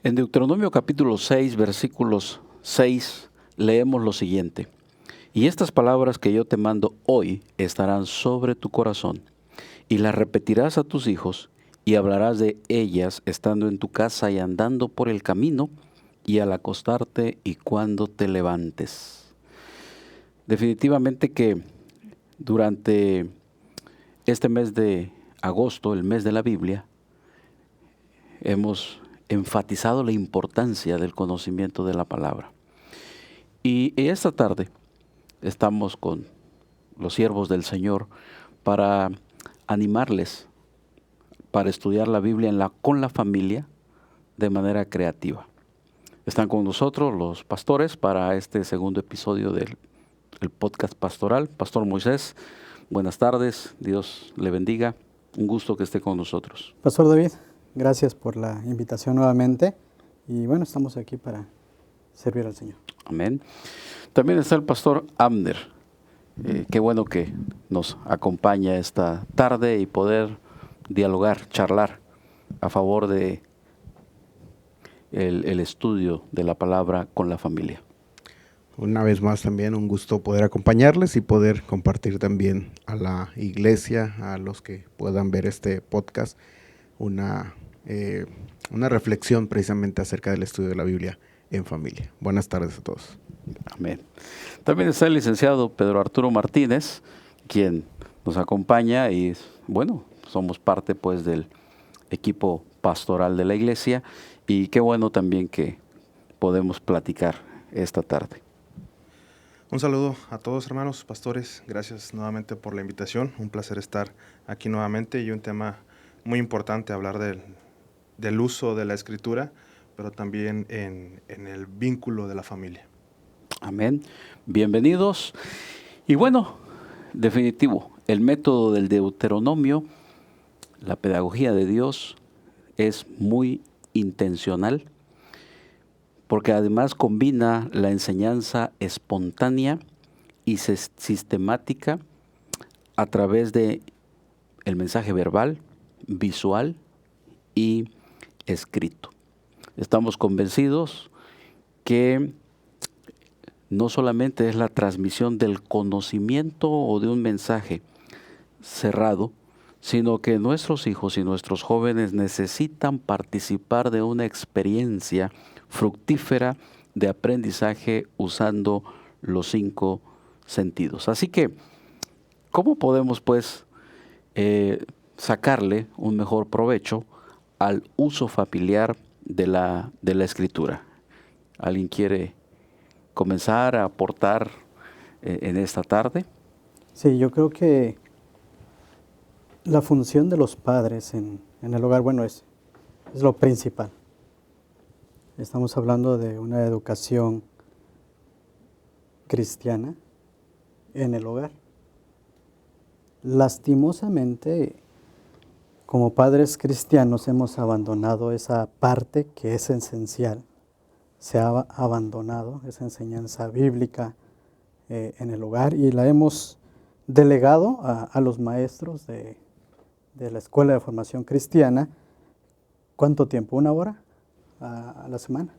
En Deuteronomio capítulo 6, versículos 6, leemos lo siguiente. Y estas palabras que yo te mando hoy estarán sobre tu corazón, y las repetirás a tus hijos, y hablarás de ellas estando en tu casa y andando por el camino, y al acostarte y cuando te levantes. Definitivamente que durante este mes de agosto, el mes de la Biblia, hemos enfatizado la importancia del conocimiento de la palabra. Y esta tarde estamos con los siervos del Señor para animarles para estudiar la Biblia con la familia de manera creativa. Están con nosotros los pastores para este segundo episodio del podcast pastoral. Pastor Moisés, buenas tardes, Dios le bendiga, un gusto que esté con nosotros. Pastor David, gracias por la invitación nuevamente y bueno, estamos aquí para servir al Señor. Amén. También está el pastor Abner. Qué bueno que nos acompaña esta tarde y poder dialogar, charlar a favor de el estudio de la palabra con la familia. Una vez más también un gusto poder acompañarles y poder compartir también a la iglesia, a los que puedan ver este podcast, una reflexión precisamente acerca del estudio de la Biblia en familia. Buenas tardes a todos. Amén. También está el licenciado Pedro Arturo Martínez, quien nos acompaña y bueno, somos parte pues del equipo pastoral de la iglesia y qué bueno también que podemos platicar esta tarde. Un saludo a todos hermanos, pastores, gracias nuevamente por la invitación, un placer estar aquí nuevamente y un tema muy importante, hablar del uso de la escritura, pero también en el vínculo de la familia. Amén, bienvenidos. Y bueno, definitivo, el método del Deuteronomio, la pedagogía de Dios es muy intencional, porque además combina la enseñanza espontánea y sistemática a través de el mensaje verbal, visual y escrito. Estamos convencidos que no solamente es la transmisión del conocimiento o de un mensaje cerrado, sino que nuestros hijos y nuestros jóvenes necesitan participar de una experiencia fructífera de aprendizaje usando los 5 sentidos. Así que, ¿cómo podemos pues sacarle un mejor provecho al uso familiar de la escritura? ¿Alguien quiere comenzar a aportar en esta tarde? Sí, yo creo que la función de los padres en el hogar, bueno, es lo principal. Estamos hablando de una educación cristiana en el hogar. Lastimosamente, como padres cristianos hemos abandonado esa parte que es esencial. Se ha abandonado esa enseñanza bíblica en el hogar y la hemos delegado a los maestros de la Escuela de Formación Cristiana. ¿Cuánto tiempo? ¿1 hora a la semana?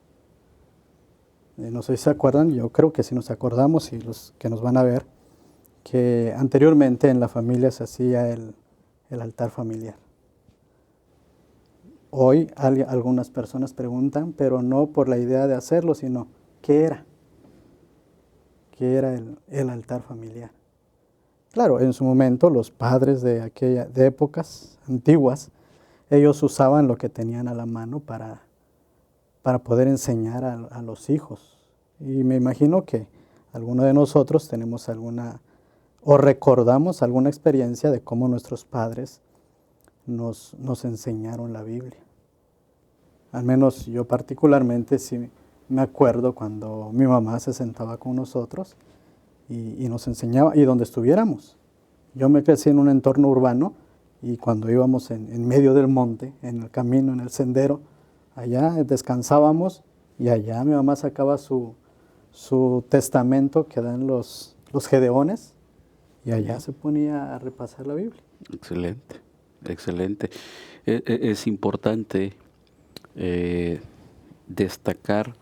No sé si se acuerdan, yo creo que sí nos acordamos y los que nos van a ver, que anteriormente en la familia se hacía el altar familiar. Hoy algunas personas preguntan, pero no por la idea de hacerlo, sino ¿qué era? ¿Qué era el altar familiar? Claro, en su momento los padres de épocas antiguas, ellos usaban lo que tenían a la mano para poder enseñar a los hijos. Y me imagino que alguno de nosotros tenemos o recordamos alguna experiencia de cómo nuestros padres nos enseñaron la Biblia. Al menos yo particularmente sí me acuerdo cuando mi mamá se sentaba con nosotros y nos enseñaba, y donde estuviéramos. Yo me crecí en un entorno urbano y cuando íbamos en medio del monte, en el camino, en el sendero, allá descansábamos y allá mi mamá sacaba su testamento que dan los gedeones y allá se ponía a repasar la Biblia. Excelente, excelente. Es importante destacar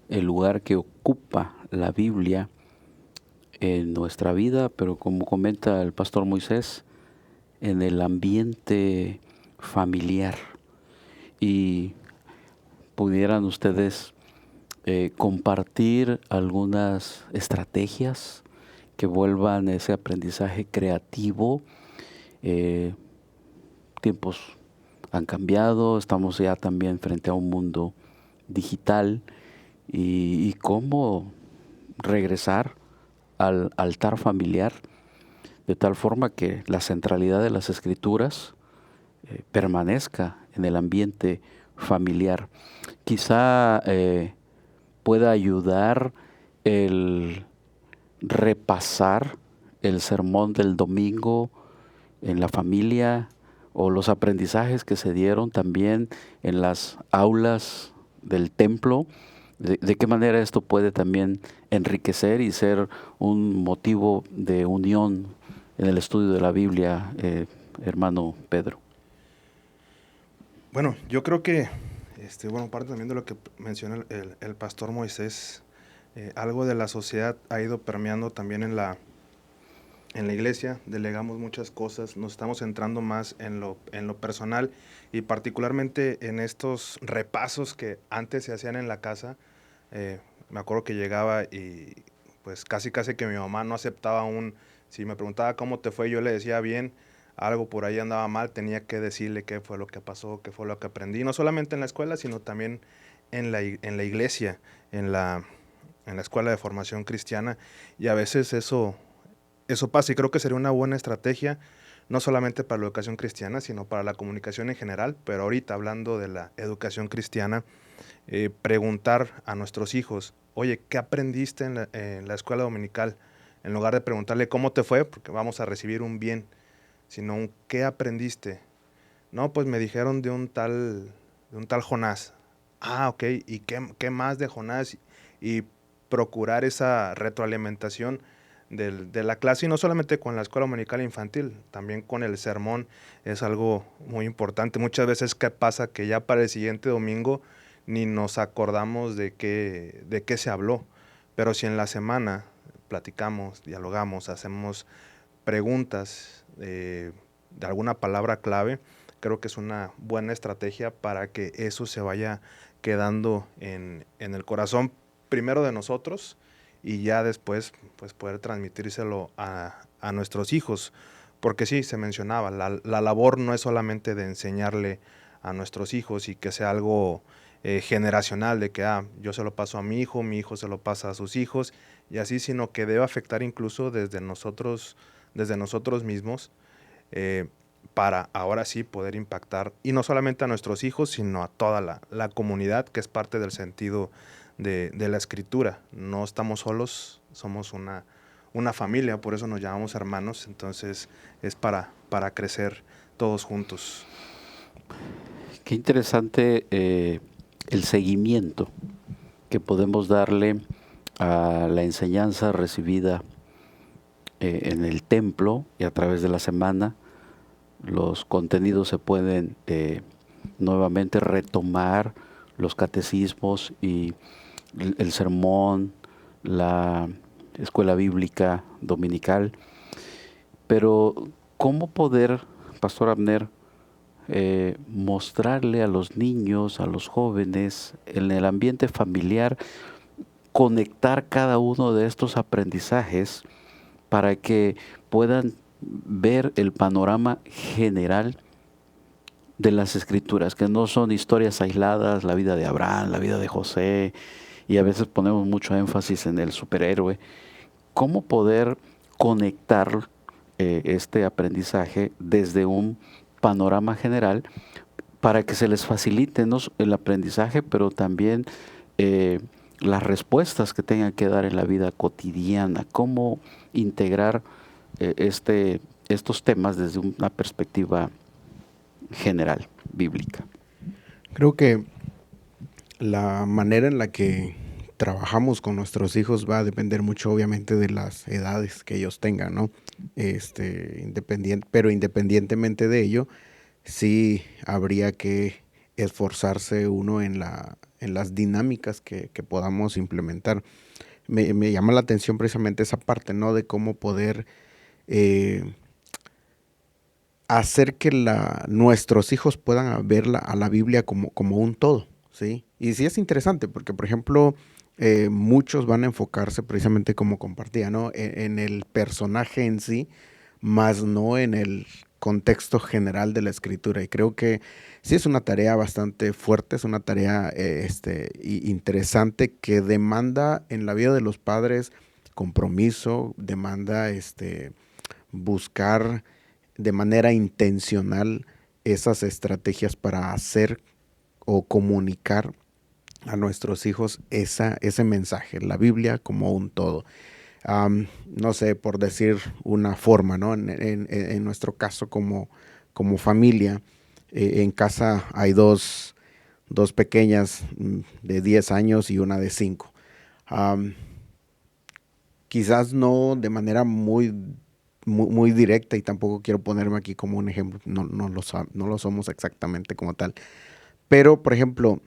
el lugar que ocupa la Biblia en nuestra vida, pero como comenta el pastor Moisés, en el ambiente familiar. Y pudieran ustedes compartir algunas estrategias que vuelvan ese aprendizaje creativo. Tiempos han cambiado, estamos ya también frente a un mundo digital y cómo regresar al altar familiar de tal forma que la centralidad de las escrituras permanezca en el ambiente familiar. Quizá pueda ayudar el repasar el sermón del domingo en la familia o los aprendizajes que se dieron también en las aulas del templo. De qué manera esto puede también enriquecer y ser un motivo de unión en el estudio de la Biblia, hermano Pedro. Bueno, yo creo que, parte también de lo que menciona el pastor Moisés, algo de la sociedad ha ido permeando también en la iglesia. Delegamos muchas cosas, nos estamos centrando más en lo personal y particularmente en estos repasos que antes se hacían en la casa. Me acuerdo que llegaba y pues casi que mi mamá no aceptaba si me preguntaba cómo te fue, yo le decía bien, algo por ahí andaba mal, tenía que decirle qué fue lo que pasó, qué fue lo que aprendí, no solamente en la escuela, sino también en la iglesia, en la escuela de formación cristiana, y a veces eso pasa, y creo que sería una buena estrategia, no solamente para la educación cristiana, sino para la comunicación en general, pero ahorita hablando de la educación cristiana, preguntar a nuestros hijos, oye, ¿qué aprendiste en la escuela dominical? En lugar de preguntarle cómo te fue, porque vamos a recibir un bien, sino un ¿qué aprendiste? No, pues me dijeron de un tal Jonás. Ah, ok, ¿y qué más de Jonás? Y procurar esa retroalimentación de la clase, y no solamente con la escuela dominical infantil, también con el sermón es algo muy importante. Muchas veces, ¿qué pasa? Que ya para el siguiente domingo ni nos acordamos de qué se habló, pero si en la semana platicamos, dialogamos, hacemos preguntas de alguna palabra clave, creo que es una buena estrategia para que eso se vaya quedando en el corazón, primero de nosotros, y ya después pues poder transmitírselo a nuestros hijos, porque sí, se mencionaba, la labor no es solamente de enseñarle a nuestros hijos y que sea algo generacional, de que yo se lo paso a mi hijo se lo pasa a sus hijos, y así, sino que debe afectar incluso desde nosotros mismos, para ahora sí poder impactar, y no solamente a nuestros hijos, sino a toda la comunidad, que es parte del sentido de la escritura. No estamos solos, somos una familia, por eso nos llamamos hermanos, entonces es para crecer todos juntos. Qué interesante el seguimiento que podemos darle a la enseñanza recibida en el templo y a través de la semana. Los contenidos se pueden nuevamente retomar, los catecismos y el sermón, la escuela bíblica dominical. Pero ¿cómo poder, Pastor Abner, mostrarle a los niños, a los jóvenes, en el ambiente familiar, conectar cada uno de estos aprendizajes para que puedan ver el panorama general de las escrituras, que no son historias aisladas, la vida de Abraham, la vida de José, y a veces ponemos mucho énfasis en el superhéroe? ¿Cómo poder conectar este aprendizaje desde un panorama general para que se les facilite no el aprendizaje, pero también las respuestas que tengan que dar en la vida cotidiana? ¿Cómo integrar estos temas desde una perspectiva general, bíblica? Creo que la manera en la que trabajamos con nuestros hijos va a depender mucho, obviamente, de las edades que ellos tengan, ¿no? Pero independientemente de ello, sí habría que esforzarse uno en en las dinámicas que podamos implementar. Me llama la atención precisamente esa parte, ¿no? De cómo poder hacer que nuestros hijos puedan ver a la Biblia como un todo, ¿sí? Y sí es interesante porque, por ejemplo, muchos van a enfocarse precisamente como compartía, ¿no? En el personaje en sí, más no en el contexto general de la escritura. Y creo que sí es una tarea bastante fuerte, es una tarea interesante que demanda en la vida de los padres compromiso, demanda buscar de manera intencional esas estrategias para hacer o comunicar a nuestros hijos ese mensaje, la Biblia como un todo. No sé, por decir una forma, ¿no? En nuestro caso como familia, en casa hay dos pequeñas de 10 años y una de 5. Quizás no de manera muy directa, y tampoco quiero ponerme aquí como un ejemplo, no lo somos exactamente como tal. Pero, por ejemplo,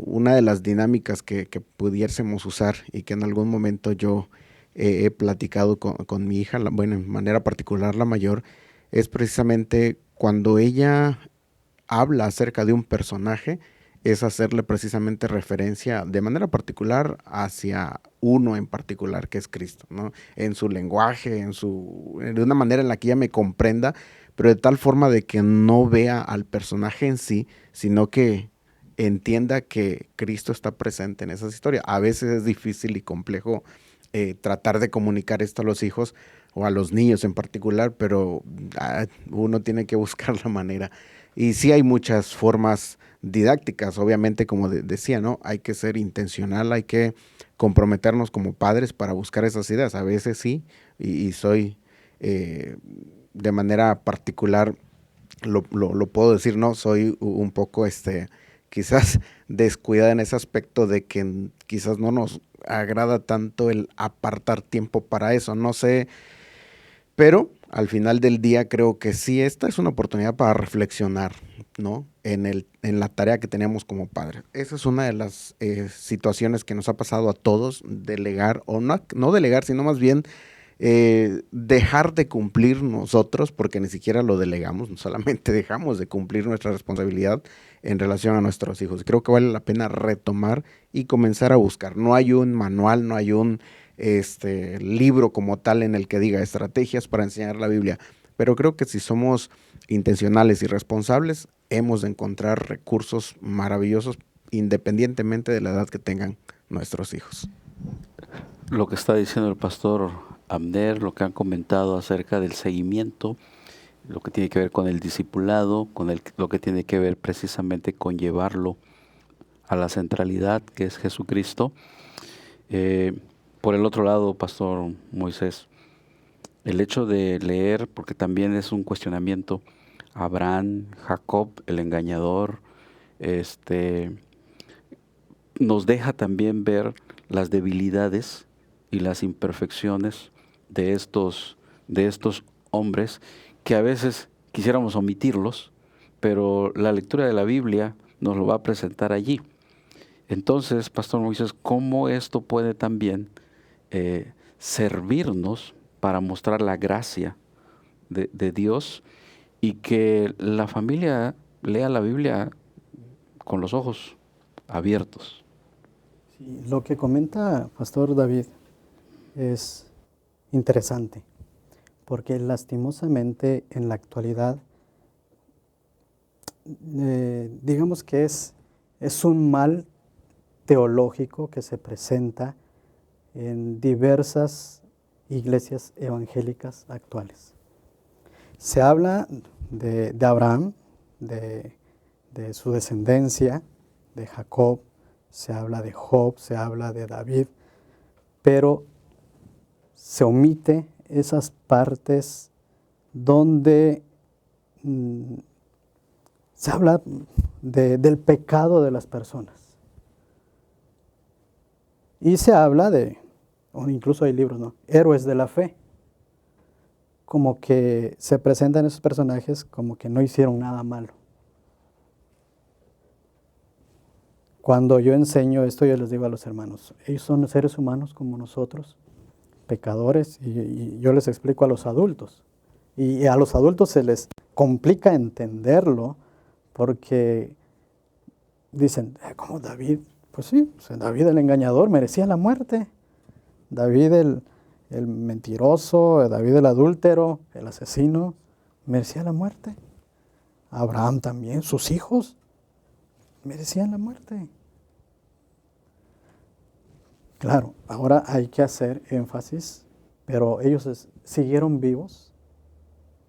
una de las dinámicas que pudiésemos usar y que en algún momento yo he platicado con mi hija, bueno, en manera particular la mayor, es precisamente cuando ella habla acerca de un personaje, es hacerle precisamente referencia de manera particular hacia uno en particular, que es Cristo, ¿no? En su lenguaje, de una manera en la que ella me comprenda, pero de tal forma de que no vea al personaje en sí, sino que entienda que Cristo está presente en esas historias. A veces es difícil y complejo tratar de comunicar esto a los hijos o a los niños en particular, pero uno tiene que buscar la manera. Y sí hay muchas formas didácticas, obviamente, como decía, ¿no? Hay que ser intencional, hay que comprometernos como padres para buscar esas ideas. A veces sí, y soy de manera particular, lo puedo decir, ¿no? Soy un poco, quizás descuidada en ese aspecto de que quizás no nos agrada tanto el apartar tiempo para eso. No sé, pero al final del día creo que sí, esta es una oportunidad para reflexionar, ¿no? En la tarea que tenemos como padres. Esa es una de las situaciones que nos ha pasado a todos, delegar, o no delegar, sino más bien dejar de cumplir nosotros, porque ni siquiera lo delegamos, solamente dejamos de cumplir nuestra responsabilidad en relación a nuestros hijos. Creo que vale la pena retomar y comenzar a buscar. No hay un manual, no hay un libro como tal en el que diga estrategias para enseñar la Biblia, pero creo que si somos intencionales y responsables, hemos de encontrar recursos maravillosos independientemente de la edad que tengan nuestros hijos. Lo que está diciendo el pastor Abner, lo que han comentado acerca del seguimiento, lo que tiene que ver con el discipulado, lo que tiene que ver precisamente con llevarlo a la centralidad que es Jesucristo. Por el otro lado, pastor Moisés, el hecho de leer, porque también es un cuestionamiento, Abraham, Jacob, el engañador, nos deja también ver las debilidades y las imperfecciones de estos hombres que a veces quisiéramos omitirlos, pero la lectura de la Biblia nos lo va a presentar allí. Entonces, pastor Moisés, ¿cómo esto puede también servirnos para mostrar la gracia de Dios y que la familia lea la Biblia con los ojos abiertos? Sí, lo que comenta Pastor David es interesante, porque lastimosamente en la actualidad, digamos que es un mal teológico que se presenta en diversas iglesias evangélicas actuales. Se habla de Abraham, de su descendencia, de Jacob, se habla de Job, se habla de David, pero se omite esas partes donde se habla del pecado de las personas. Y se habla o incluso hay libros, ¿no? Héroes de la fe. Como que se presentan esos personajes como que no hicieron nada malo. cuando yo enseño esto, yo les digo a los hermanos, ellos son seres humanos como nosotros, pecadores, y yo les explico a los adultos. Y a los adultos se les complica entenderlo porque dicen, ¿cómo David? Pues sí, o sea, David el engañador merecía la muerte. David el mentiroso, David el adúltero, el asesino, merecía la muerte. Abraham también, sus hijos merecían la muerte. Claro, ahora hay que hacer énfasis, pero ellos siguieron vivos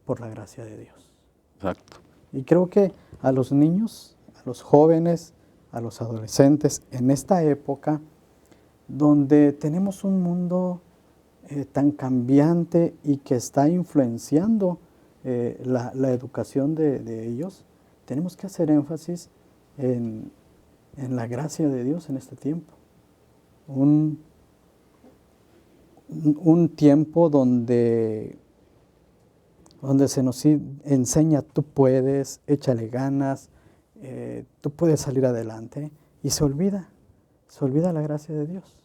por la gracia de Dios. Exacto. Y creo que a los niños, a los jóvenes, a los adolescentes, en esta época donde tenemos un mundo tan cambiante y que está influenciando la educación de ellos, tenemos que hacer énfasis en la gracia de Dios en este tiempo. Un tiempo donde se nos enseña, tú puedes, échale ganas, tú puedes salir adelante, y se olvida la gracia de Dios.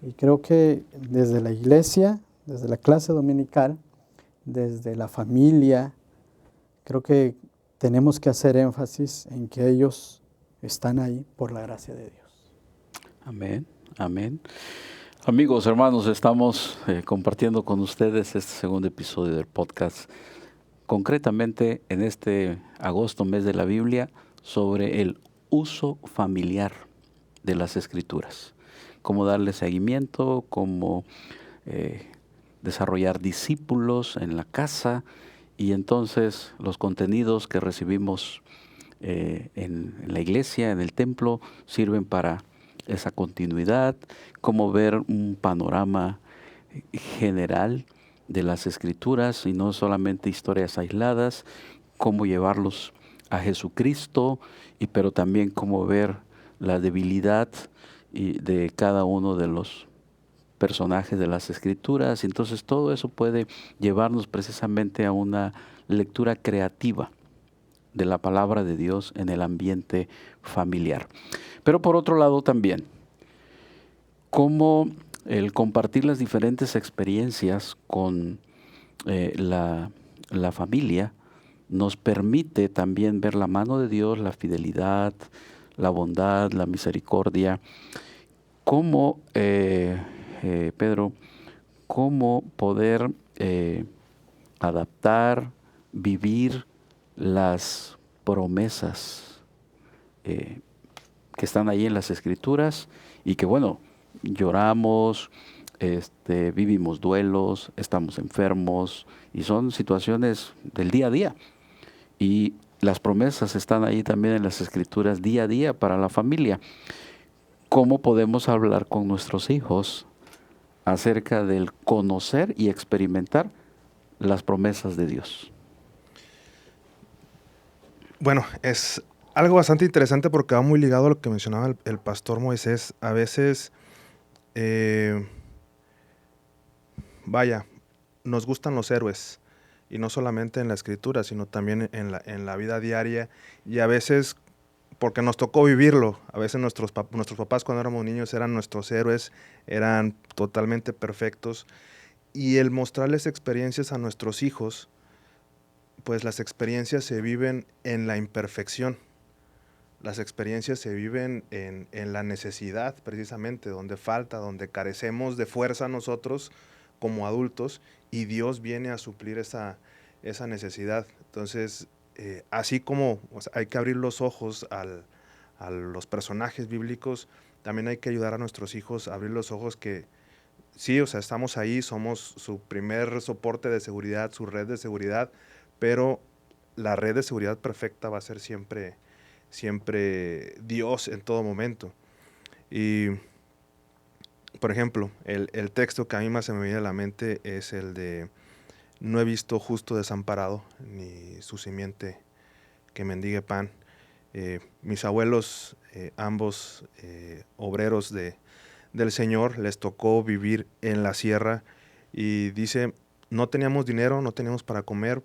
Y creo que desde la iglesia, desde la clase dominical, desde la familia, creo que tenemos que hacer énfasis en que ellos están ahí por la gracia de Dios. Amén, amén. Amigos, hermanos, estamos compartiendo con ustedes este segundo episodio del podcast, concretamente en este agosto, mes de la Biblia, sobre el uso familiar de las Escrituras. Cómo darle seguimiento, cómo desarrollar discípulos en la casa, y entonces los contenidos que recibimos en la iglesia, en el templo, sirven para esa continuidad, cómo ver un panorama general de las Escrituras y no solamente historias aisladas, cómo llevarlos a Jesucristo, pero también cómo ver la debilidad de cada uno de los personajes de las Escrituras. Entonces todo eso puede llevarnos precisamente a una lectura creativa de la palabra de Dios en el ambiente familiar. Pero por otro lado también, cómo el compartir las diferentes experiencias con la familia nos permite también ver la mano de Dios, la fidelidad, la bondad, la misericordia. Cómo, Pedro, cómo poder adaptar, vivir las promesas que están ahí en las Escrituras, y que bueno, lloramos, vivimos duelos, estamos enfermos, y son situaciones del día a día. Y las promesas están ahí también en las Escrituras día a día para la familia. ¿Cómo podemos hablar con nuestros hijos acerca del conocer y experimentar las promesas de Dios? Bueno, es algo bastante interesante porque va muy ligado a lo que mencionaba el pastor Moisés. A veces, nos gustan los héroes, y no solamente en la Escritura, sino también en la vida diaria, y a veces porque nos tocó vivirlo. A veces nuestros papás cuando éramos niños eran nuestros héroes, eran totalmente perfectos, y el mostrarles experiencias a nuestros hijos, pues las experiencias se viven en la imperfección. Las experiencias se viven en la necesidad, precisamente, donde falta, donde carecemos de fuerza nosotros como adultos, y Dios viene a suplir esa necesidad. Entonces, así como hay que abrir los ojos a los personajes bíblicos, también hay que ayudar a nuestros hijos a abrir los ojos que sí, estamos ahí, somos su primer soporte de seguridad, su red de seguridad, pero la red de seguridad perfecta va a ser siempre Dios en todo momento. Y, por ejemplo, el texto que a mí más se me viene a la mente es el de: no he visto justo desamparado, ni su simiente que mendigue pan. Mis abuelos, ambos obreros del Señor, les tocó vivir en la sierra, y dice, no teníamos dinero, no teníamos para comer,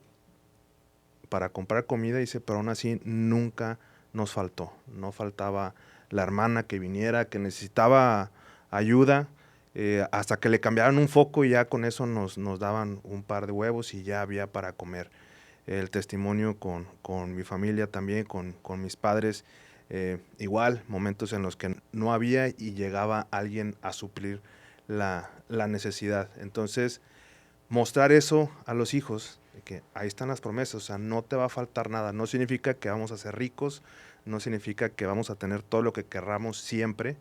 para comprar comida, dice, pero aún así nunca nos faltó. No faltaba la hermana que viniera, que necesitaba ayuda, hasta que le cambiaron un foco y ya con eso nos daban un par de huevos y ya había para comer. El testimonio con mi familia también, con mis padres, igual, momentos en los que no había y llegaba alguien a suplir la necesidad. Entonces, mostrar eso a los hijos, de que ahí están las promesas, o sea, no te va a faltar nada. No significa que vamos a ser ricos, no significa que vamos a tener todo lo que querramos siempre,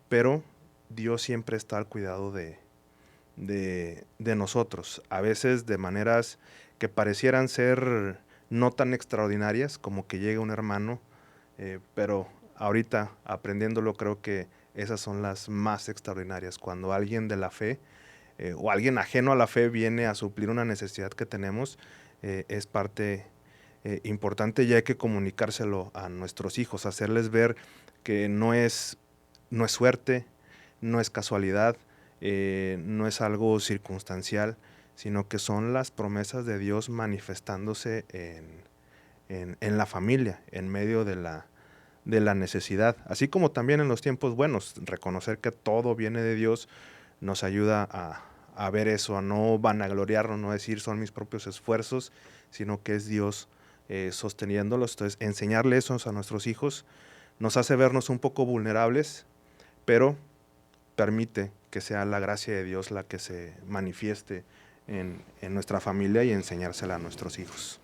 pero Dios siempre está al cuidado de nosotros. A veces de maneras que parecieran ser no tan extraordinarias, como que llega un hermano, pero ahorita aprendiéndolo creo que esas son las más extraordinarias, cuando alguien de la fe o alguien ajeno a la fe viene a suplir una necesidad que tenemos. Es parte importante y hay que comunicárselo a nuestros hijos, hacerles ver que no es suerte, no es casualidad, no es algo circunstancial, sino que son las promesas de Dios manifestándose en la familia, en medio de la necesidad, así como también en los tiempos buenos. Reconocer que todo viene de Dios nos ayuda a ver eso, a no vanagloriarnos, no decir son mis propios esfuerzos, sino que es Dios sosteniéndolos. Entonces, enseñarle eso a nuestros hijos nos hace vernos un poco vulnerables, pero permite que sea la gracia de Dios la que se manifieste en nuestra familia y enseñársela a nuestros hijos.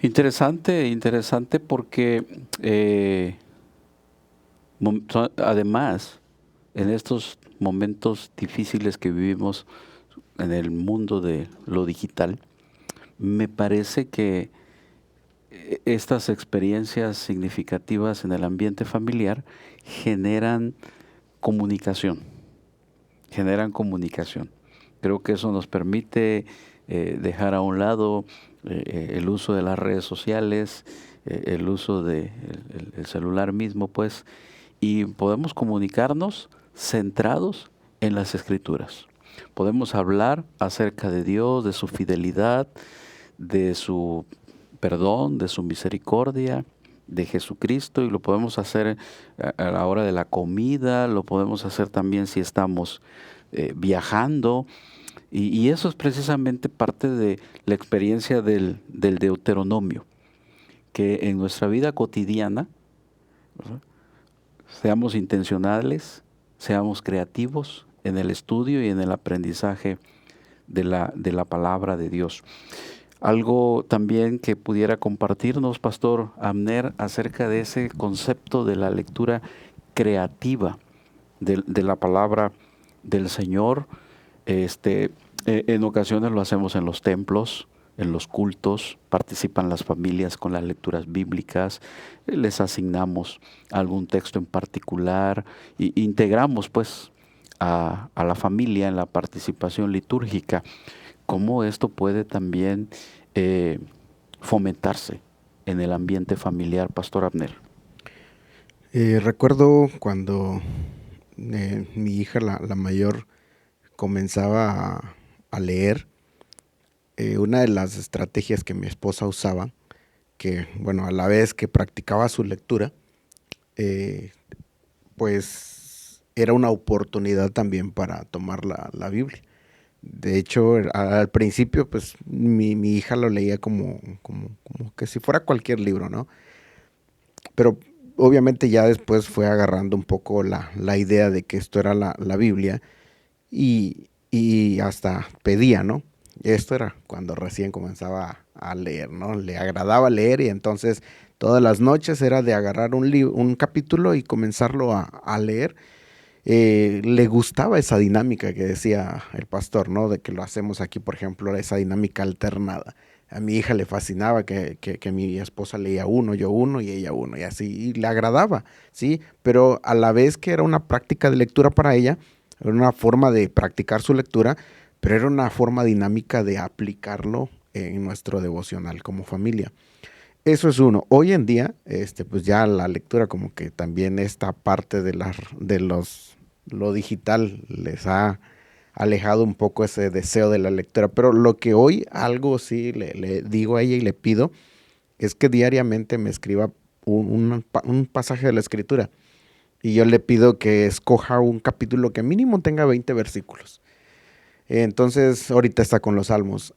Interesante porque además en estos momentos difíciles que vivimos en el mundo de lo digital, me parece que estas experiencias significativas en el ambiente familiar generan comunicación. Creo que eso nos permite dejar a un lado el uso de las redes sociales, el uso del celular mismo, pues, y podemos comunicarnos centrados en las Escrituras. Podemos hablar acerca de Dios, de su fidelidad, de su perdón, de su misericordia, de Jesucristo, y lo podemos hacer a la hora de la comida, lo podemos hacer también si estamos viajando, y eso es precisamente parte de la experiencia del Deuteronomio, que en nuestra vida cotidiana, ¿verdad?, seamos intencionales, seamos creativos en el estudio y en el aprendizaje de la palabra de Dios. Algo también que pudiera compartirnos, Pastor Abner, acerca de ese concepto de la lectura creativa de la palabra del Señor. En ocasiones lo hacemos en los templos, en los cultos, participan las familias con las lecturas bíblicas, les asignamos algún texto en particular e integramos pues a la familia en la participación litúrgica. ¿Cómo esto puede también fomentarse en el ambiente familiar, Pastor Abner? Recuerdo cuando mi hija, la mayor, comenzaba a leer, una de las estrategias que mi esposa usaba, que bueno, a la vez que practicaba su lectura, pues era una oportunidad también para tomar la Biblia. De hecho, al principio, pues mi hija lo leía como que si fuera cualquier libro, ¿no? Pero obviamente ya después fue agarrando un poco la idea de que esto era la Biblia y hasta pedía, ¿no? Esto era cuando recién comenzaba a leer, ¿no? Le agradaba leer y entonces todas las noches era de agarrar un capítulo y comenzarlo a leer. Le gustaba esa dinámica que decía el pastor, ¿no? De que lo hacemos aquí, por ejemplo, esa dinámica alternada. A mi hija le fascinaba que mi esposa leía uno, yo uno y ella uno, y así, y le agradaba, ¿sí? Pero a la vez que era una práctica de lectura para ella, era una forma de practicar su lectura, pero era una forma dinámica de aplicarlo en nuestro devocional como familia. Eso es uno. Hoy en día, pues ya la lectura como que también esta parte de lo digital les ha alejado un poco ese deseo de la lectura. Pero lo que hoy algo sí le digo a ella y le pido es que diariamente me escriba un pasaje de la Escritura. Y yo le pido que escoja un capítulo que mínimo tenga 20 versículos. Entonces, ahorita está con los Salmos.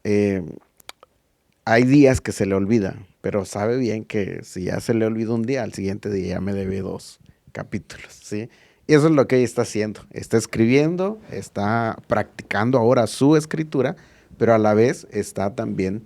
Hay días que se le olvida, pero sabe bien que si ya se le olvidó un día, al siguiente día ya me debe 2 capítulos, ¿sí? Y eso es lo que ella está haciendo. Está escribiendo, está practicando ahora su escritura, pero a la vez está también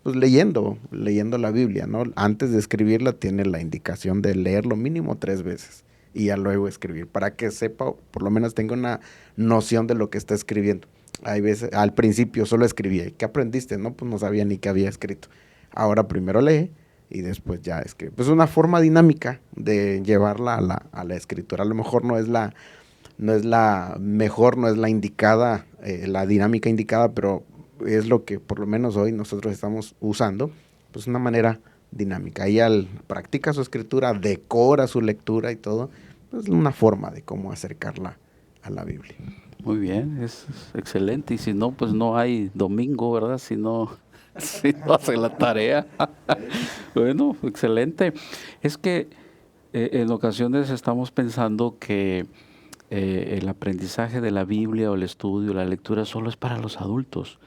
pues leyendo la Biblia, ¿no? Antes de escribirla tiene la indicación de leerlo mínimo 3 veces y ya luego escribir, para que sepa, por lo menos tenga una noción de lo que está escribiendo. Hay veces, al principio solo escribía. ¿Qué aprendiste? No, pues no sabía ni qué había escrito. Ahora primero lee y después ya escribe. Pues una forma dinámica de llevarla a la escritura. A lo mejor no es la mejor, no es la indicada, la dinámica indicada, pero es lo que por lo menos hoy nosotros estamos usando, pues una manera dinámica. Ella practica su escritura, decora su lectura y todo, pues una forma de cómo acercarla a la Biblia. Muy bien, es excelente. Y si no, pues no hay domingo, ¿verdad? Si no, si no hace la tarea. Bueno, excelente. Es que en ocasiones estamos pensando que el aprendizaje de la Biblia o el estudio, la lectura solo es para los adultos,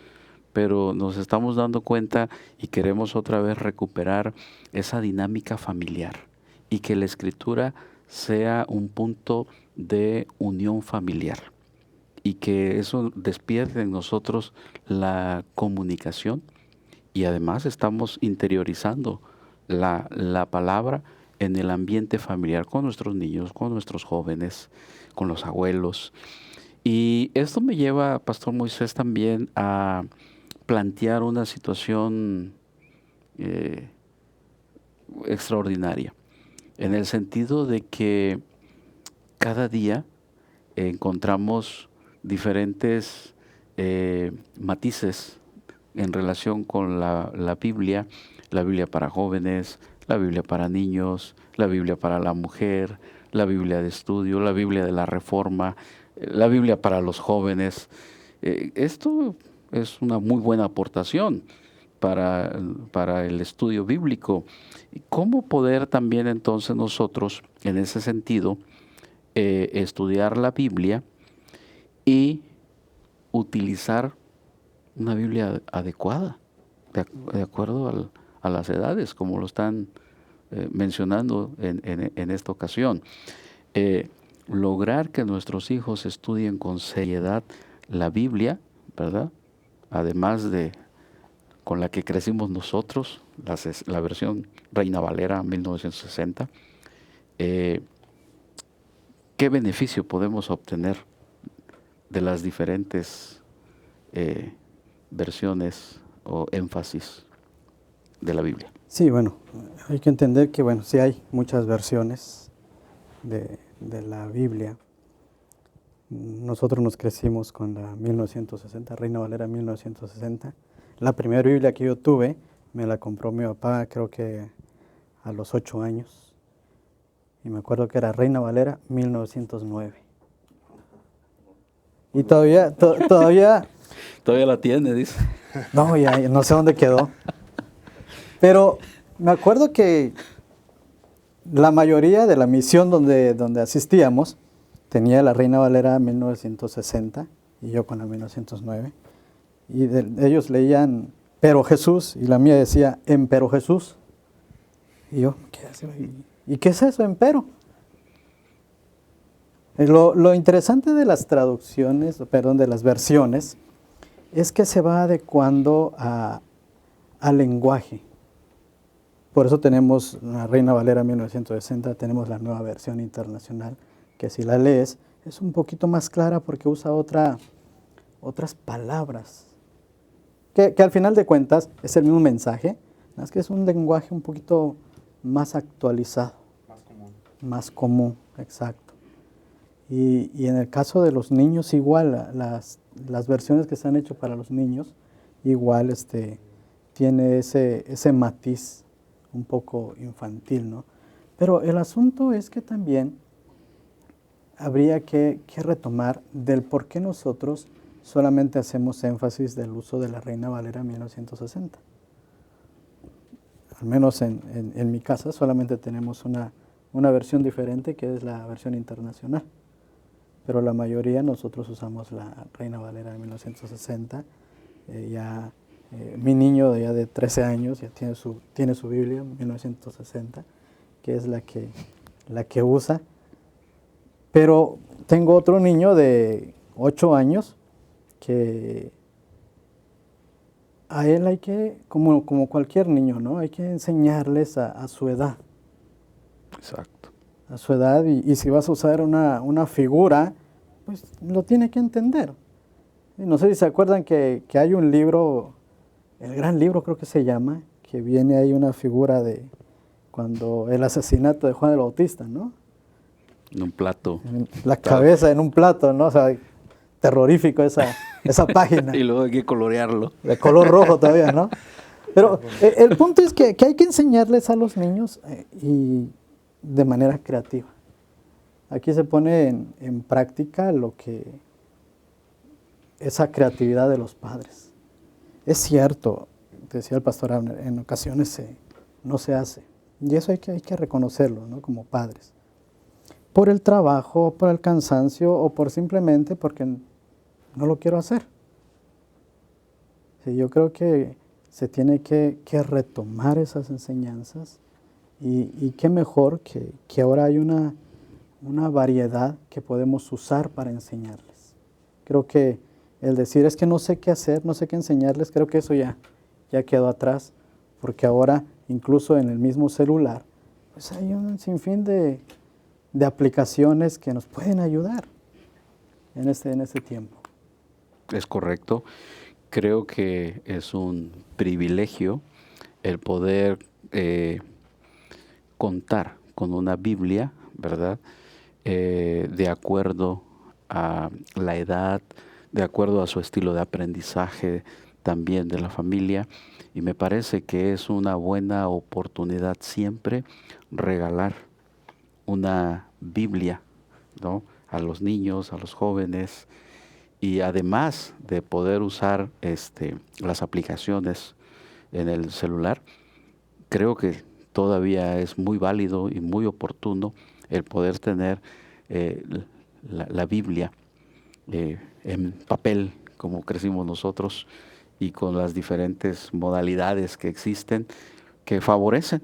pero nos estamos dando cuenta y queremos otra vez recuperar esa dinámica familiar y que la escritura sea un punto de unión familiar y que eso despierte en nosotros la comunicación y además estamos interiorizando la palabra en el ambiente familiar con nuestros niños, con nuestros jóvenes, con los abuelos. Y esto me lleva, Pastor Moisés, también a plantear una situación eh, extraordinaria, en el sentido de que cada día encontramos diferentes matices en relación con la Biblia para jóvenes, la Biblia para niños, la Biblia para la mujer, la Biblia de estudio, la Biblia de la Reforma, la Biblia para los jóvenes. Esto es una muy buena aportación para el estudio bíblico. ¿Y cómo poder también entonces nosotros, en ese sentido, estudiar la Biblia y utilizar una Biblia adecuada, de acuerdo a las edades, como lo están mencionando en esta ocasión? Lograr que nuestros hijos estudien con seriedad la Biblia, ¿verdad? Además de con la que crecimos nosotros, la versión Reina Valera 1960. ¿Qué beneficio podemos obtener de las diferentes versiones o énfasis de la Biblia? Sí, bueno, hay que entender que, bueno, sí hay muchas versiones de la Biblia. Nosotros nos crecimos con la 1960, Reina Valera 1960. La primera Biblia que yo tuve me la compró mi papá, creo que a los 8 años. Y me acuerdo que era Reina Valera 1909. Y todavía... Todavía la tiene, dice. No, ya no sé dónde quedó. Pero me acuerdo que la mayoría de la misión donde asistíamos tenía la Reina Valera 1960 y yo con la 1909. Y ellos leían Pero Jesús y la mía decía Empero Jesús. Y yo, ¿y qué es eso, empero? Lo interesante de las traducciones, perdón, de las versiones, es que se va adecuando al lenguaje. Por eso tenemos la Reina Valera 1960, tenemos la Nueva Versión Internacional, que si la lees es un poquito más clara porque usa otras palabras, que al final de cuentas es el mismo mensaje, es que es un lenguaje un poquito más actualizado. Más común, exacto. Y en el caso de los niños igual, las versiones que se han hecho para los niños, igual tiene ese matiz un poco infantil, ¿no? Pero el asunto es que también habría que retomar del por qué nosotros solamente hacemos énfasis del uso de la Reina Valera 1960. al menos en mi casa, solamente tenemos una versión diferente, que es la versión internacional. Pero la mayoría nosotros usamos la Reina Valera de 1960. Mi niño ya de 13 años ya tiene su Biblia, 1960, que es la que usa. Pero tengo otro niño de 8 años que a él hay que, como cualquier niño, ¿no? Hay que enseñarles a su edad. Exacto. A su edad, y si vas a usar una figura, pues lo tiene que entender. Y no sé si se acuerdan que hay un libro, el gran libro creo que se llama, que viene ahí una figura de cuando el asesinato de Juan el Bautista, ¿no? En un plato. La cabeza en un plato, ¿no? O sea, terrorífico esa página. Y luego hay que colorearlo. De color rojo todavía, ¿no? Pero el punto es que hay que enseñarles a los niños y de manera creativa. Aquí se pone en práctica esa creatividad de los padres. Es cierto, decía el pastor Abner, en ocasiones no se hace. Y eso hay que reconocerlo, ¿no? Como padres. Por el trabajo, por el cansancio o por simplemente porque no lo quiero hacer. Sí, yo creo que se tiene que retomar esas enseñanzas y qué mejor que ahora hay una variedad que podemos usar para enseñarles. Creo que el decir es que no sé qué hacer, no sé qué enseñarles, creo que eso ya quedó atrás, porque ahora incluso en el mismo celular pues hay un sinfín de aplicaciones que nos pueden ayudar en este tiempo. Es correcto. Creo que es un privilegio el poder contar con una Biblia, ¿verdad? De acuerdo a la edad, de acuerdo a su estilo de aprendizaje también de la familia. Y me parece que es una buena oportunidad siempre regalar una Biblia, ¿no? A los niños, a los jóvenes, y además de poder usar las aplicaciones en el celular, creo que todavía es muy válido y muy oportuno el poder tener la Biblia en papel, como crecimos nosotros, y con las diferentes modalidades que existen que favorecen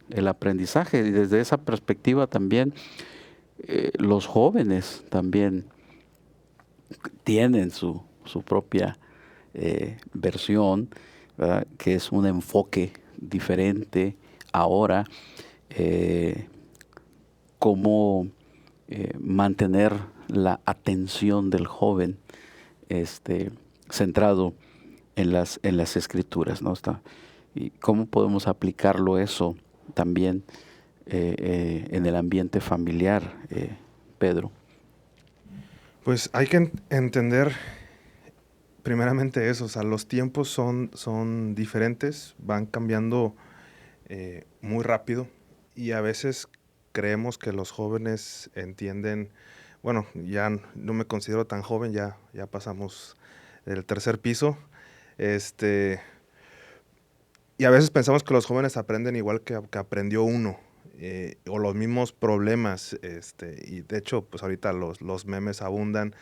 el aprendizaje. Y desde esa perspectiva también los jóvenes también tienen su propia versión, ¿verdad? Que es un enfoque diferente ahora, cómo mantener la atención del joven centrado en las escrituras, ¿no? Y cómo podemos aplicarlo eso también en el ambiente familiar, Pedro. Pues hay que entender primeramente eso, o sea, los tiempos son diferentes, van cambiando muy rápido y a veces creemos que los jóvenes entienden, bueno, ya no me considero tan joven, ya pasamos el tercer piso, y a veces pensamos que los jóvenes aprenden igual que aprendió uno, o los mismos problemas, y de hecho, pues ahorita los memes abundan,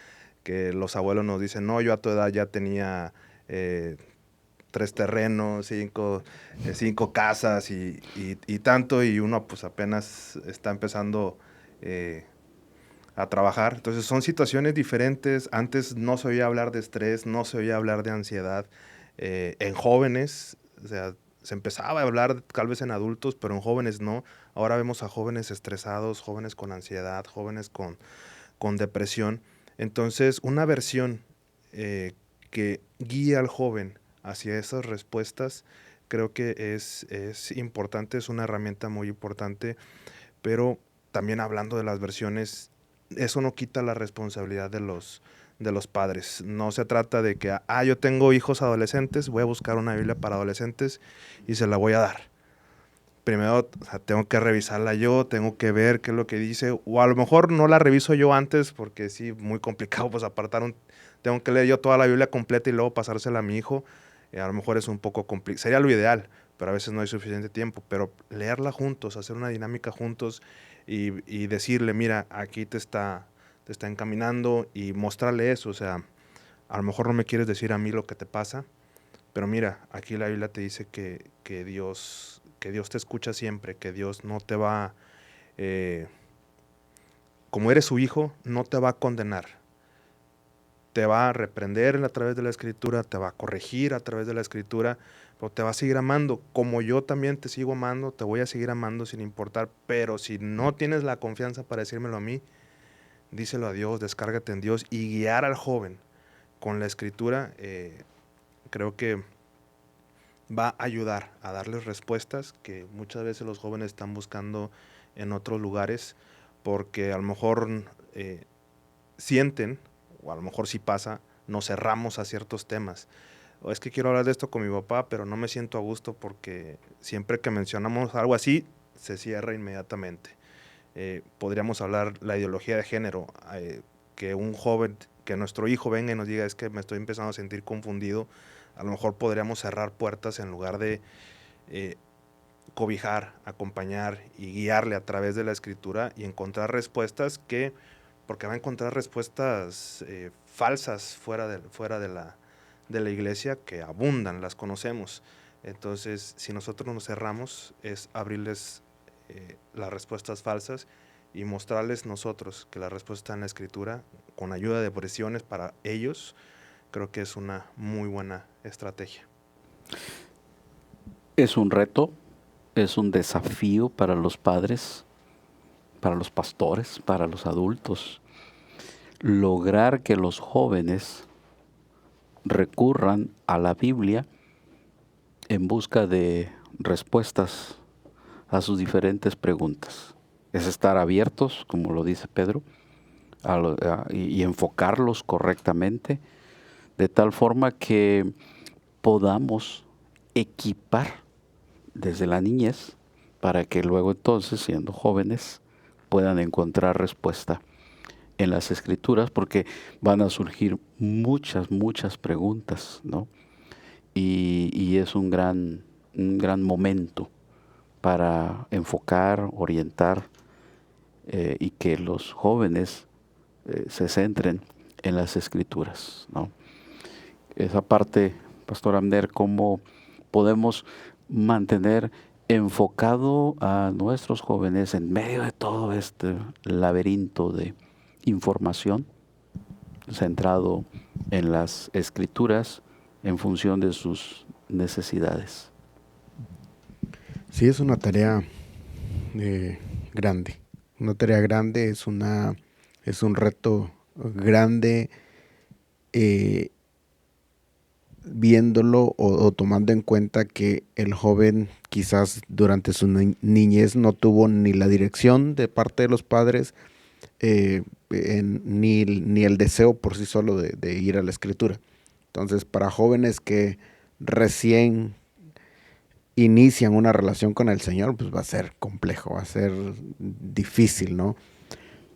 que los abuelos nos dicen, no, yo a tu edad ya tenía 3 terrenos, 5 casas y tanto, y uno pues apenas está empezando a trabajar. Entonces son situaciones diferentes. Antes no se oía hablar de estrés, no se oía hablar de ansiedad en jóvenes, o sea, se empezaba a hablar tal vez en adultos, pero en jóvenes no. Ahora vemos a jóvenes estresados, jóvenes con ansiedad, jóvenes con depresión. Entonces, una versión que guíe al joven hacia esas respuestas, creo que es importante, es una herramienta muy importante, pero también hablando de las versiones, eso no quita la responsabilidad de los padres. No se trata de que, yo tengo hijos adolescentes, voy a buscar una Biblia para adolescentes y se la voy a dar. Primero, o sea, tengo que revisarla yo, tengo que ver qué es lo que dice, o a lo mejor no la reviso yo antes, porque sí, muy complicado, pues tengo que leer yo toda la Biblia completa y luego pasársela a mi hijo, a lo mejor es un poco complicado, sería lo ideal, pero a veces no hay suficiente tiempo. Pero leerla juntos, hacer una dinámica juntos y decirle, mira, aquí te está encaminando, y mostrarle eso. O sea, a lo mejor no me quieres decir a mí lo que te pasa, pero mira, aquí la Biblia te dice que Dios te escucha siempre, que Dios no te va, como eres su hijo, no te va a condenar. Te va a reprender a través de la Escritura, te va a corregir a través de la Escritura, pero te va a seguir amando. Como yo también te sigo amando, te voy a seguir amando sin importar. Pero si no tienes la confianza para decírmelo a mí, díselo a Dios, descárgate en Dios, y guiar al joven con la Escritura, creo que va a ayudar a darles respuestas que muchas veces los jóvenes están buscando en otros lugares, porque a lo mejor sienten, o a lo mejor sí pasa, nos cerramos a ciertos temas. O es que quiero hablar de esto con mi papá, pero no me siento a gusto porque siempre que mencionamos algo así, se cierra inmediatamente. Podríamos hablar la ideología de género, que un joven, que nuestro hijo venga y nos diga, es que me estoy empezando a sentir confundido. A lo mejor podríamos cerrar puertas en lugar de cobijar, acompañar y guiarle a través de la Escritura y encontrar respuestas porque va a encontrar respuestas falsas fuera de la iglesia, que abundan, las conocemos. Entonces, si nosotros nos cerramos, es abrirles las respuestas falsas y mostrarles nosotros que la respuesta está en la Escritura, con ayuda de presiones para ellos. Creo que es una muy buena estrategia. Es un reto, es un desafío para los padres, para los pastores, para los adultos, lograr que los jóvenes recurran a la Biblia en busca de respuestas a sus diferentes preguntas. Es estar abiertos, como lo dice Pedro, y enfocarlos correctamente, de tal forma que podamos equipar desde la niñez para que luego entonces, siendo jóvenes, puedan encontrar respuesta en las Escrituras, porque van a surgir muchas preguntas, ¿no? Y es un gran momento para enfocar, orientar, y que los jóvenes se centren en las Escrituras, ¿no? Esa parte, Pastor Abner, ¿cómo podemos mantener enfocado a nuestros jóvenes en medio de todo este laberinto de información, centrado en las Escrituras en función de sus necesidades? Sí, es una tarea grande. Una tarea grande, es un reto grande, viéndolo o tomando en cuenta que el joven quizás durante su niñez no tuvo ni la dirección de parte de los padres, ni el deseo por sí solo de ir a la Escritura. Entonces, para jóvenes que recién inician una relación con el Señor, pues va a ser complejo, va a ser difícil, ¿no?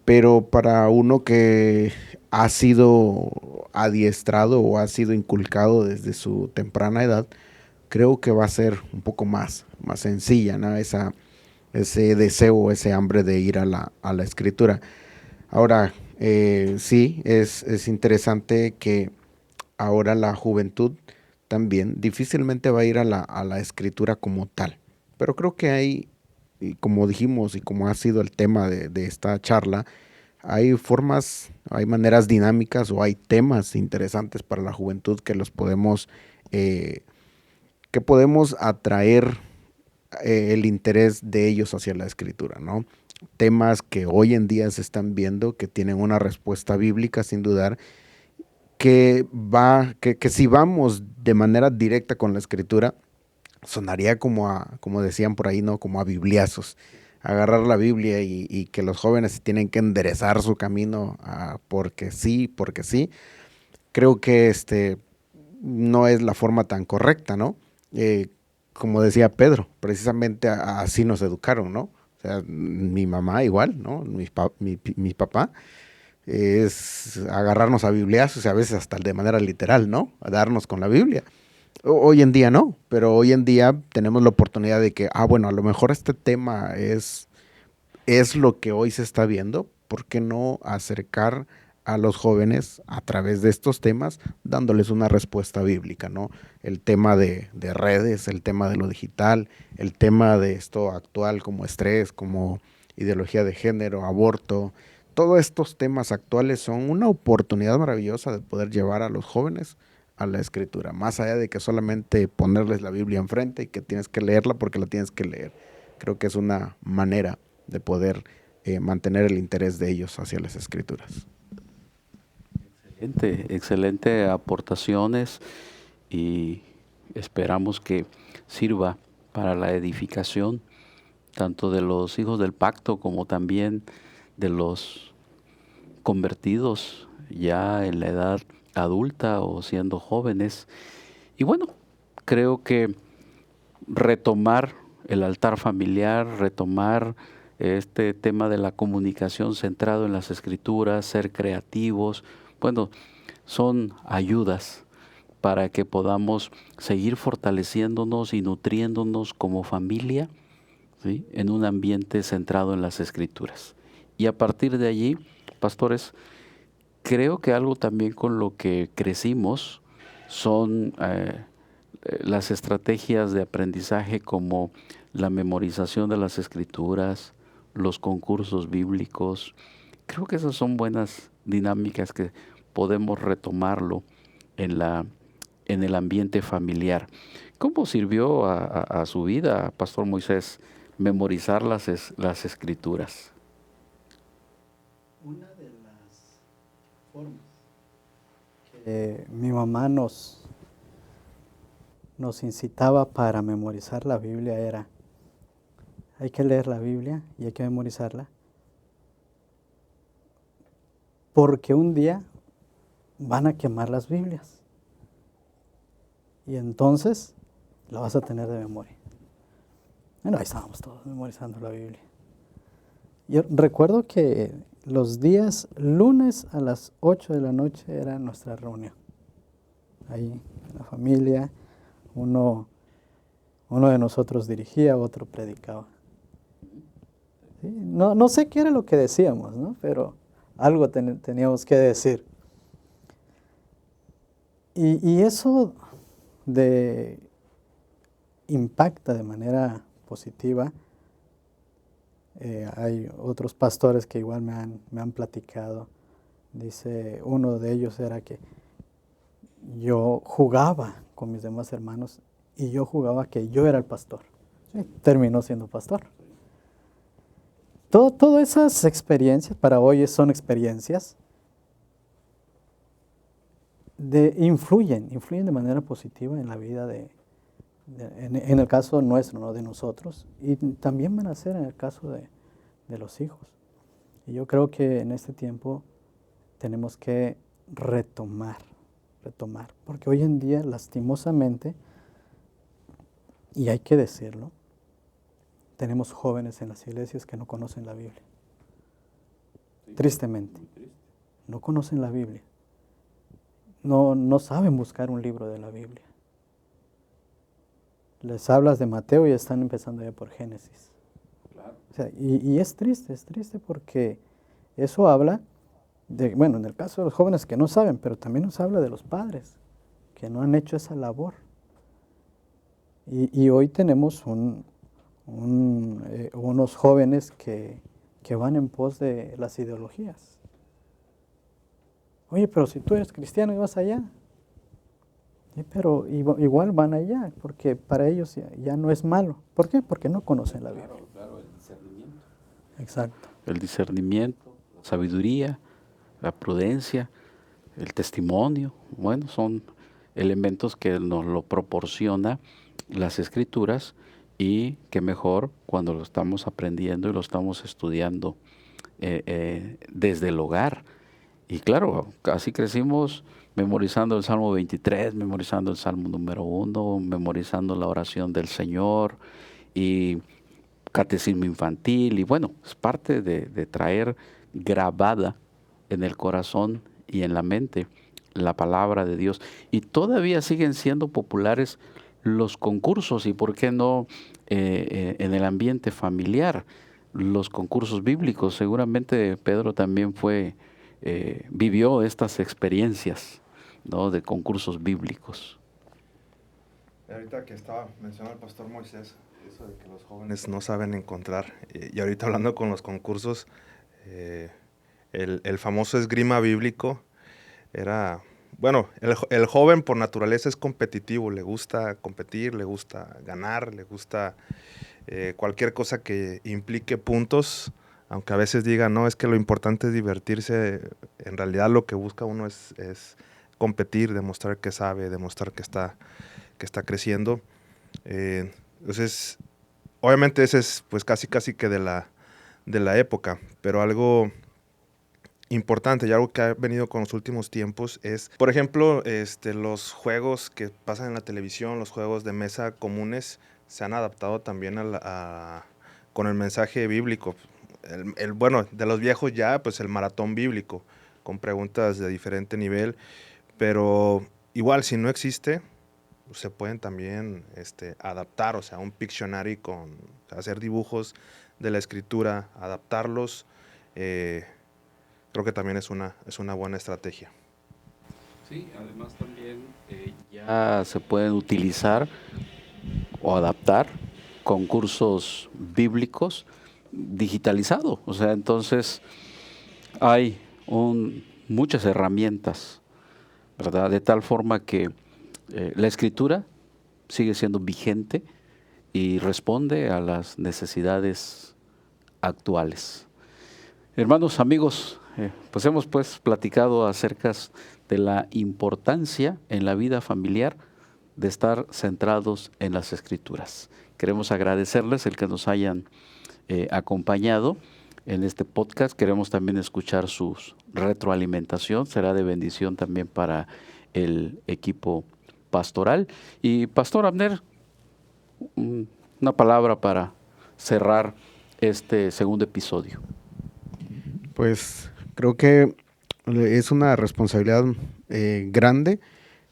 Pero para uno que ha sido adiestrado o ha sido inculcado desde su temprana edad, creo que va a ser un poco más sencilla, ¿no? Ese deseo, ese hambre de ir a la Escritura. Ahora, sí, es interesante que ahora la juventud también difícilmente va a ir a la Escritura como tal. Pero creo que hay, y como dijimos y como ha sido el tema de esta charla, hay formas, hay maneras dinámicas o hay temas interesantes para la juventud que podemos atraer el interés de ellos hacia la Escritura, ¿no? Temas que hoy en día se están viendo, que tienen una respuesta bíblica sin dudar, que si vamos de manera directa con la Escritura, sonaría como decían por ahí, ¿no? Como a bibliazos. Agarrar la Biblia y que los jóvenes tienen que enderezar su camino porque sí. Creo que no es la forma tan correcta, ¿no? Como decía Pedro, precisamente así nos educaron, ¿no? O sea, mi mamá igual, ¿no? Mi papá, es agarrarnos a bibliazos y a veces hasta de manera literal, ¿no? A darnos con la Biblia. Hoy en día no, pero hoy en día tenemos la oportunidad de que, bueno, a lo mejor este tema es lo que hoy se está viendo. ¿Por qué no acercar a los jóvenes a través de estos temas, dándoles una respuesta bíblica, ¿no? El tema de redes, el tema de lo digital, el tema de esto actual como estrés, como ideología de género, aborto. Todos estos temas actuales son una oportunidad maravillosa de poder llevar a los jóvenes a la escritura, más allá de que solamente ponerles la Biblia enfrente y que tienes que leerla porque la tienes que leer. Creo que es una manera de poder mantener el interés de ellos hacia las escrituras. Excelente aportaciones y esperamos que sirva para la edificación tanto de los hijos del pacto como también de los convertidos ya en la edad adulta o siendo jóvenes. Y bueno, creo que retomar el altar familiar, retomar este tema de la comunicación centrado en las escrituras, ser creativos, bueno, son ayudas para que podamos seguir fortaleciéndonos y nutriéndonos como familia, ¿sí?, en un ambiente centrado en las escrituras. Y a partir de allí, pastores, creo que algo también con lo que crecimos son las estrategias de aprendizaje como la memorización de las escrituras, los concursos bíblicos. Creo que esas son buenas dinámicas que podemos retomarlo en el ambiente familiar. ¿Cómo sirvió a su vida, Pastor Moisés, memorizar las escrituras? Una de las formas que mi mamá nos incitaba para memorizar la Biblia era, hay que leer la Biblia y hay que memorizarla, porque un día van a quemar las Biblias y entonces la vas a tener de memoria. Bueno, ahí estábamos todos memorizando la Biblia. Yo recuerdo que los días lunes a las 8 de la noche era nuestra reunión. Ahí, la familia, uno de nosotros dirigía, otro predicaba. ¿Sí? No sé qué era lo que decíamos, ¿no? Pero algo teníamos que decir. Y eso impacta de manera positiva. Hay otros pastores que igual me han platicado. Dice, uno de ellos era que yo jugaba con mis demás hermanos y yo jugaba que yo era el pastor. Sí, terminó siendo pastor. Todas esas experiencias, para hoy son experiencias, influyen de manera positiva en la vida en el caso nuestro, ¿no?, de nosotros, y también van a ser en el caso de los hijos. Y yo creo que en este tiempo tenemos que retomar, porque hoy en día, lastimosamente, y hay que decirlo, tenemos jóvenes en las iglesias que no conocen la Biblia. Tristemente, no conocen la Biblia. No saben buscar un libro de la Biblia. Les hablas de Mateo y están empezando ya por Génesis. Claro. O sea, y es triste porque eso habla bueno, en el caso de los jóvenes que no saben, pero también nos habla de los padres que no han hecho esa labor. Y hoy tenemos unos jóvenes que van en pos de las ideologías. Oye, pero si tú eres cristiano y vas allá. Pero igual van allá, porque para ellos ya no es malo. ¿Por qué? Porque no conocen la Biblia. Claro, el discernimiento. Exacto. El discernimiento, la sabiduría, la prudencia, el testimonio. Bueno, son elementos que nos lo proporciona las Escrituras, y que mejor cuando lo estamos aprendiendo y lo estamos estudiando desde el hogar. Y claro, así crecimos memorizando el Salmo 23, memorizando el Salmo número 1, memorizando la oración del Señor y catecismo infantil. Y bueno, es parte de traer grabada en el corazón y en la mente la palabra de Dios. Y todavía siguen siendo populares los concursos, y por qué no en el ambiente familiar, los concursos bíblicos. Seguramente Pedro también vivió estas experiencias, ¿no?, de concursos bíblicos. Ahorita que estaba mencionando el pastor Moisés, eso de que los jóvenes no saben encontrar, y ahorita hablando con los concursos, el famoso esgrima bíblico era, bueno, el joven por naturaleza es competitivo, le gusta competir, le gusta ganar, le gusta cualquier cosa que implique puntos, aunque a veces digan, no, es que lo importante es divertirse, en realidad lo que busca uno es competir, demostrar que sabe, demostrar que está creciendo. Entonces, obviamente ese es pues casi que de la época, pero algo importante y algo que ha venido con los últimos tiempos es, por ejemplo, los juegos que pasan en la televisión, los juegos de mesa comunes, se han adaptado también con el mensaje bíblico. Bueno, de los viejos ya, pues el maratón bíblico, con preguntas de diferente nivel, pero igual si no existe, se pueden también adaptar, o sea, un Pictionary hacer dibujos de la escritura, adaptarlos, creo que también es una buena estrategia. Sí, además también ya se pueden utilizar o adaptar concursos bíblicos digitalizados. O sea, entonces hay muchas herramientas, ¿verdad? De tal forma que la escritura sigue siendo vigente y responde a las necesidades actuales. Hermanos, amigos, pues hemos platicado acerca de la importancia en la vida familiar de estar centrados en las Escrituras. Queremos agradecerles el que nos hayan acompañado en este podcast. Queremos también escuchar su retroalimentación, será de bendición también para el equipo pastoral. Y Pastor Abner, una palabra para cerrar este segundo episodio. Pues creo que es una responsabilidad grande,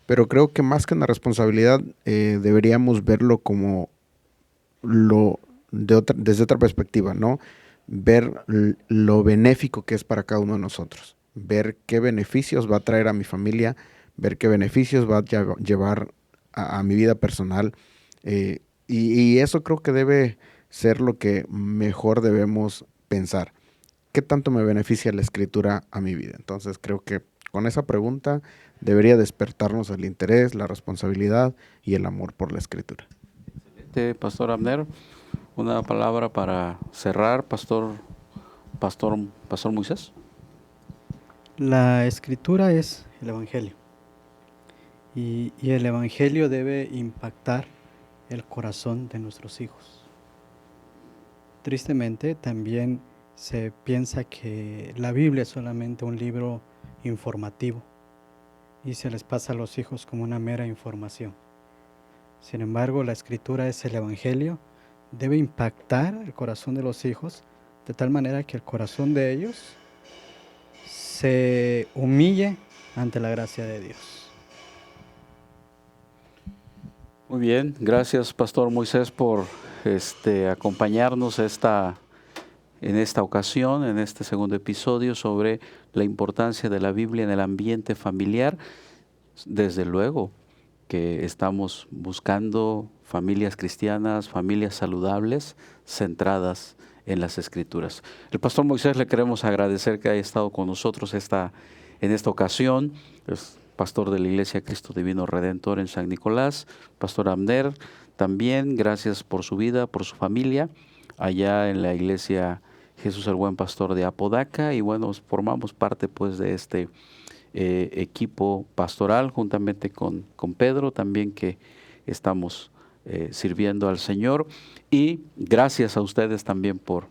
pero creo que más que una responsabilidad deberíamos verlo como desde otra perspectiva, ¿no? Ver lo benéfico que es para cada uno de nosotros, ver qué beneficios va a traer a mi familia, ver qué beneficios va a llevar a mi vida personal, y eso creo que debe ser lo que mejor debemos pensar. ¿Qué tanto me beneficia la escritura a mi vida? Entonces creo que con esa pregunta debería despertarnos el interés, la responsabilidad y el amor por la escritura. Excelente, Pastor Abner. Una palabra para cerrar, Pastor Moisés. La escritura es el Evangelio. Y el Evangelio debe impactar el corazón de nuestros hijos. Tristemente, también se piensa que la Biblia es solamente un libro informativo y se les pasa a los hijos como una mera información. Sin embargo, la Escritura es el Evangelio, debe impactar el corazón de los hijos de tal manera que el corazón de ellos se humille ante la gracia de Dios. Muy bien, gracias Pastor Moisés por acompañarnos en esta ocasión, en este segundo episodio sobre la importancia de la Biblia en el ambiente familiar. Desde luego que estamos buscando familias cristianas, familias saludables, centradas en las Escrituras. El Pastor Moisés le queremos agradecer que haya estado con nosotros en esta ocasión. Es pastor de la Iglesia Cristo Divino Redentor en San Nicolás. Pastor Abner, también gracias por su vida, por su familia, allá en la Iglesia Jesús el Buen Pastor de Apodaca. Y bueno, formamos parte de este equipo pastoral juntamente con Pedro también, que estamos sirviendo al Señor. Y gracias a ustedes también por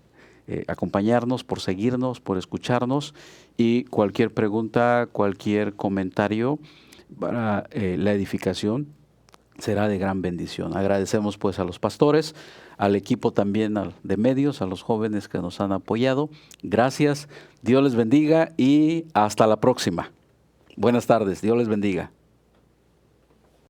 acompañarnos, por seguirnos, por escucharnos. Y cualquier pregunta, cualquier comentario para la edificación será de gran bendición. Agradecemos a los pastores, al equipo también de medios, a los jóvenes que nos han apoyado. Gracias, Dios les bendiga y hasta la próxima. Buenas tardes, Dios les bendiga.